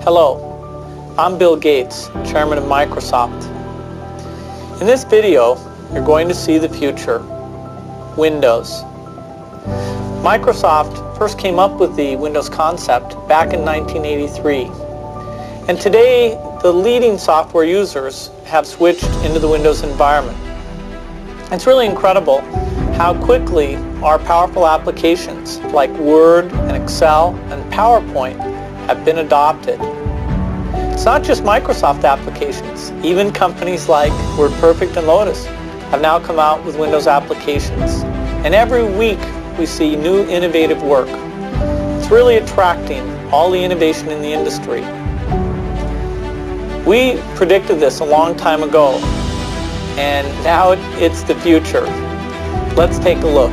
Hello, I'm Bill Gates, Chairman of Microsoft. In this video, you're going to see the future, Windows. Microsoft first came up with the Windows concept back in 1983. And today, the leading software users have switched into the Windows environment. It's really incredible how quickly our powerful applications like Word and Excel and PowerPoint have been adopted. It's not just Microsoft applications. Even companies like WordPerfect and Lotus have now come out with Windows applications. And every week we see new innovative work. It's really attracting all the innovation in the industry. We predicted this a long time ago, and now it's the future. Let's take a look.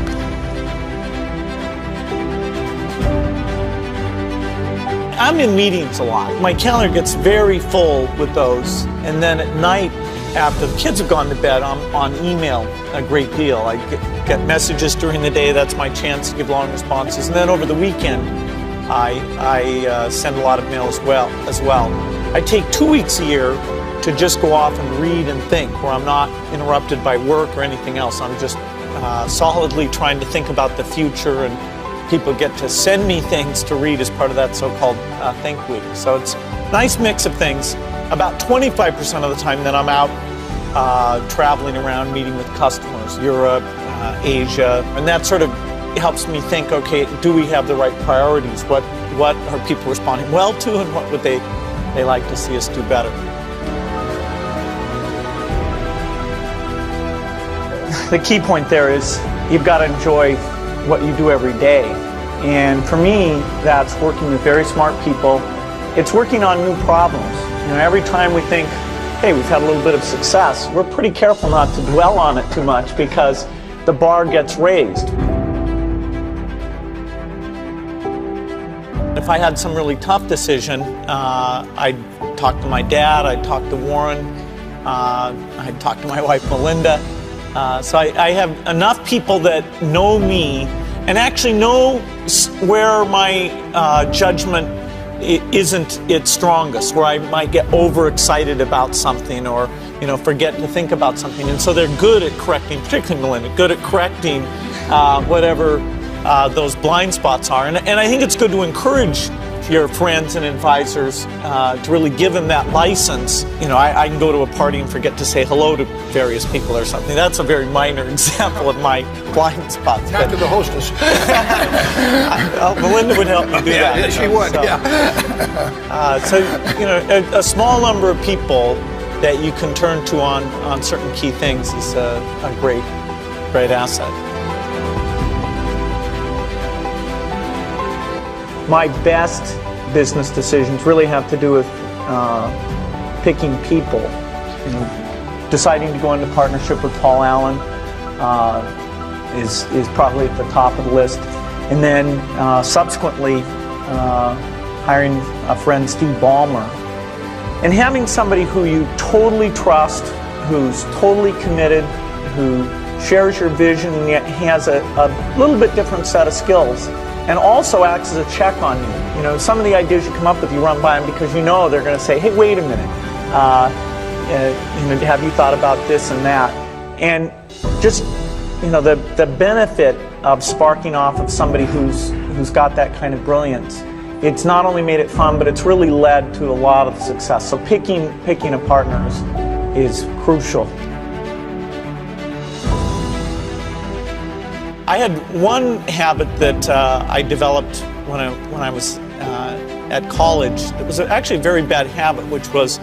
I'm in meetings a lot. My calendar gets very full with those, and then at night, after the kids have gone to bed, I'm on email a great deal. I get messages during the day. That's my chance to give long responses. And then over the weekend, I send a lot of mail as well. I take 2 weeks a year to just go off and read and think, where I'm not interrupted by work or anything else. I'm just solidly trying to think about the future, and people get to send me things to read as part of that so-called Think Week. So it's a nice mix of things. About 25% of the time that I'm out traveling around, meeting with customers, Europe, Asia, and that sort of helps me think, okay, do we have the right priorities? What are people responding well to, and what would they like to see us do better? The key point there is you've got to enjoy what you do every day. And for me, that's working with very smart people. It's working on new problems. You know, every time we think, hey, we've had a little bit of success, we're pretty careful not to dwell on it too much because the bar gets raised. If I had some really tough decision, I'd talk to my dad, I'd talk to Warren, I'd talk to my wife Melinda. So I have enough people that know me and actually know where my judgment isn't its strongest, where I might get overexcited about something or forget to think about something. And so they're good at correcting, particularly Melinda, good at correcting whatever those blind spots are. And I think it's good to encourage your friends and advisors to really give them that license. I can go to a party and forget to say hello to various people or something. That's a very minor example of my blind spots. Not to the hostess. Melinda would help me do that. Yeah, she would, So, a small number of people that you can turn to on certain key things is a great asset. My best business decisions really have to do with picking people. Deciding to go into partnership with Paul Allen is probably at the top of the list. And then subsequently hiring a friend, Steve Ballmer. And having somebody who you totally trust, who's totally committed, who shares your vision and yet has a little bit different set of skills, and also acts as a check on you. Some of the ideas you come up with, you run by them because they're going to say, hey, wait a minute, have you thought about this and that? And just, the benefit of sparking off of somebody who's got that kind of brilliance, it's not only made it fun, but it's really led to a lot of success. So picking a partner is crucial. I had one habit that I developed when I was at college. It was actually a very bad habit, which was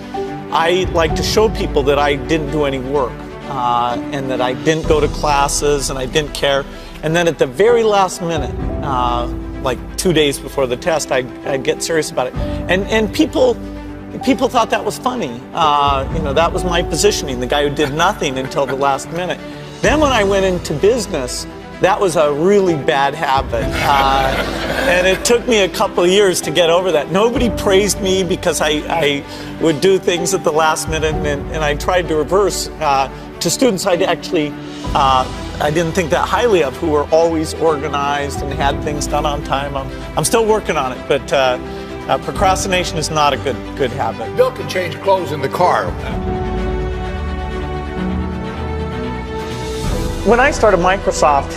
I like to show people that I didn't do any work and that I didn't go to classes and I didn't care. And then at the very last minute, like 2 days before the test, I'd get serious about it. And people thought that was funny. That was my positioning, the guy who did nothing until the last minute. Then when I went into business, that was a really bad habit, and it took me a couple of years to get over that. Nobody praised me because I would do things at the last minute, and I tried to reverse to students I didn't think that highly of, who were always organized and had things done on time. I'm still working on it, but Procrastination is not a good habit. Bill can change clothes in the car. When I started Microsoft,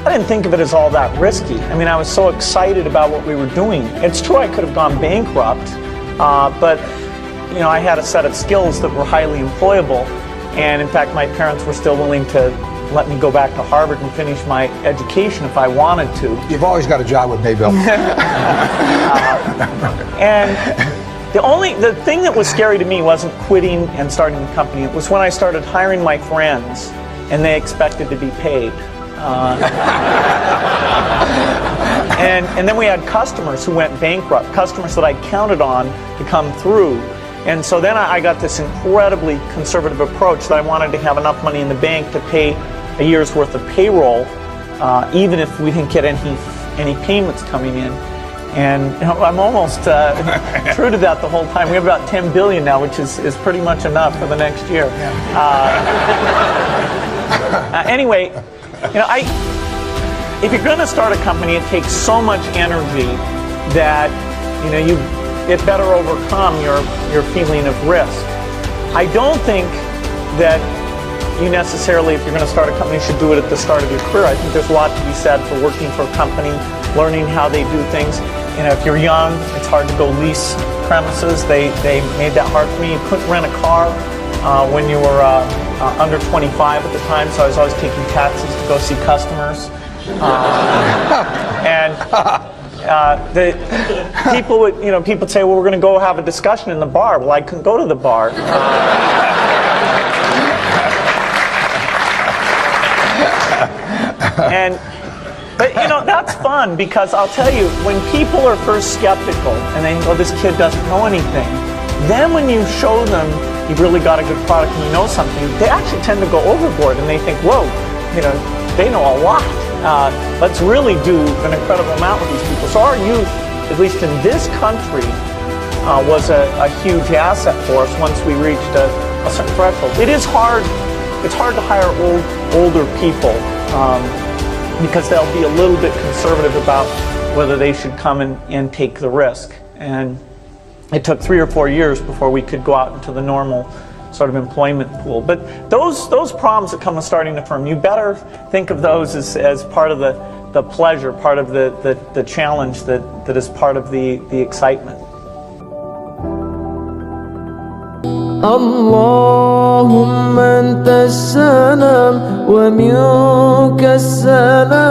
I didn't think of it as all that risky. I mean, I was so excited about what we were doing. It's true I could have gone bankrupt, but you know, I had a set of skills that were highly employable, and in fact, my parents were still willing to let me go back to Harvard and finish my education if I wanted to. You've always got a job with me, Bill. And the thing that was scary to me wasn't quitting and starting the company. It was when I started hiring my friends and they expected to be paid. And then we had customers who went bankrupt, customers that I counted on to come through. And so then I got this incredibly conservative approach that I wanted to have enough money in the bank to pay a year's worth of payroll, even if we didn't get any payments coming in. And you know, I'm almost true to that the whole time. We have about 10 billion now, which is pretty much enough for the next year. Anyway, you know, if you're going to start a company, it takes so much energy that you know it better overcome your feeling of risk. I don't think that you necessarily, if you're going to start a company, should do it at the start of your career. I think there's a lot to be said for working for a company, learning how they do things. You know, if you're young, it's hard to go lease premises. They made that hard for me. You couldn't rent a car when you were under 25 at the time, so I was always taking taxis to go see customers. And the people would, you know, people would say, well, we're going to go have a discussion in the bar. Well, I couldn't go to the bar. But you know, that's fun, because I'll tell you, when people are first skeptical and they think, oh, this kid doesn't know anything, then when you show them you've really got a good product and you know something, they actually tend to go overboard and they think, whoa, you know, they know a lot. Let's really do an incredible amount with these people. So our youth, at least in this country, was a huge asset for us once we reached a certain threshold. It is hard. It's hard to hire older people because they'll be a little bit conservative about whether they should come and take the risk. And it took 3 or 4 years before we could go out into the normal sort of employment pool. But those problems that come with starting a firm, you better think of those as part of the pleasure, part of the challenge that is part of the excitement. اللهم أنت السلام ومنك السلام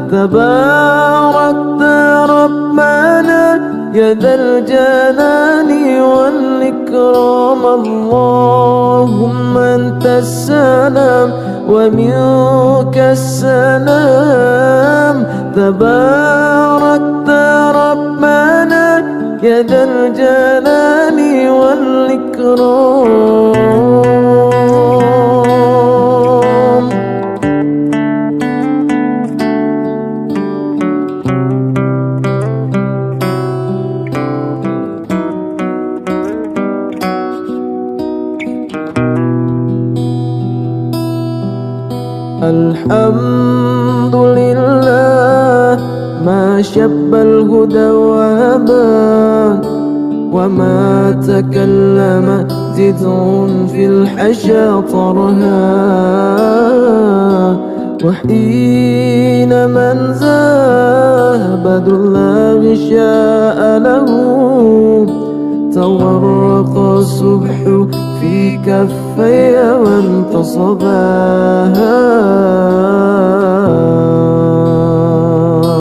تباركت ربنا يا ذا الجلال والإكرام اللهم أنت السلام ومنك السلام تباركت ربنا يا ذا الجلال والإكرام الحمد لله ما شب الهدى وهبان وما تكلم زدع في الحشا طرها وحين من زاه بدر الله شاء له تورق الصبح في كفي وانتصباها